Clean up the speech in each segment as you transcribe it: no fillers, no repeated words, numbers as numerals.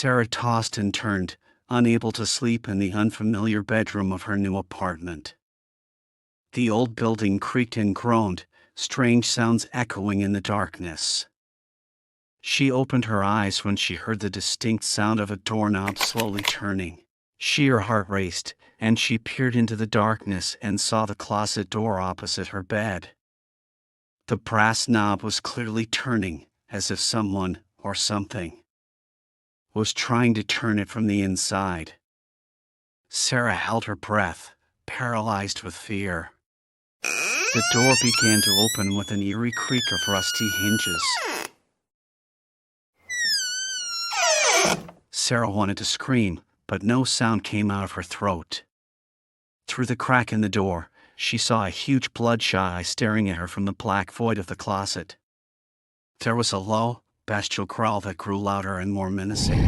Sarah tossed and turned, unable to sleep in the unfamiliar bedroom of her new apartment. The old building creaked and groaned, strange sounds echoing in the darkness. She opened her eyes when she heard the distinct sound of a doorknob slowly turning. Her heart raced, and she peered into the darkness and saw the closet door opposite her bed. The brass knob was clearly turning, as if someone, or something, was trying to turn it from the inside. Sarah held her breath, paralyzed with fear. The door began to open with an eerie creak of rusty hinges. Sarah wanted to scream, but no sound came out of her throat. Through the crack in the door, she saw a huge bloodshot eye staring at her from the black void of the closet. There was a low, bestial growl that grew louder and more menacing.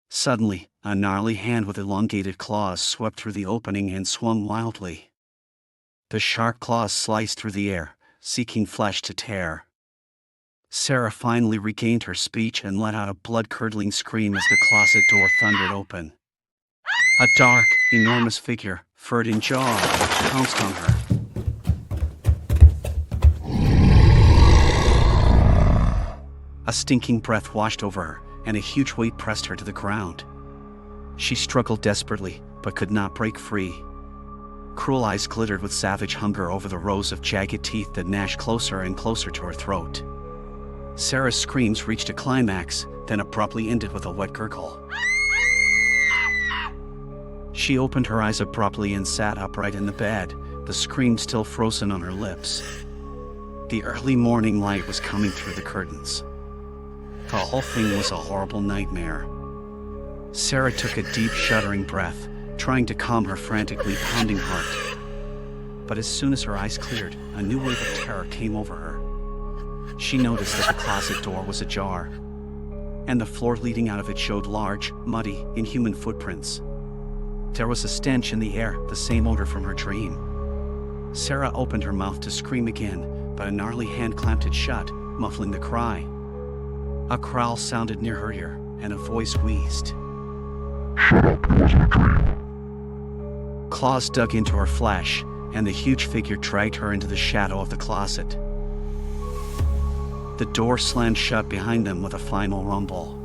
Suddenly, a gnarly hand with elongated claws swept through the opening and swung wildly. The sharp claws sliced through the air, seeking flesh to tear. Sarah finally regained her speech and let out a blood-curdling scream as the closet door thundered open. A dark, enormous figure, furred and jawed, pounced on her. A stinking breath washed over her, and a huge weight pressed her to the ground. She struggled desperately, but could not break free. Cruel eyes glittered with savage hunger over the rows of jagged teeth that gnashed closer and closer to her throat. Sarah's screams reached a climax, then abruptly ended with a wet gurgle. She opened her eyes abruptly and sat upright in the bed, the scream still frozen on her lips. The early morning light was coming through the curtains. The whole thing was a horrible nightmare. Sarah took a deep, shuddering breath, trying to calm her frantically pounding heart. But as soon as her eyes cleared, a new wave of terror came over her. She noticed that the closet door was ajar, and the floor leading out of it showed large, muddy, inhuman footprints. There was a stench in the air, the same odor from her dream. Sarah opened her mouth to scream again, but a gnarly hand clamped it shut, muffling the cry. A growl sounded near her ear, and a voice wheezed. "Shut up, it wasn't a dream." Claws dug into her flesh, and the huge figure dragged her into the shadow of the closet. The door slammed shut behind them with a final rumble.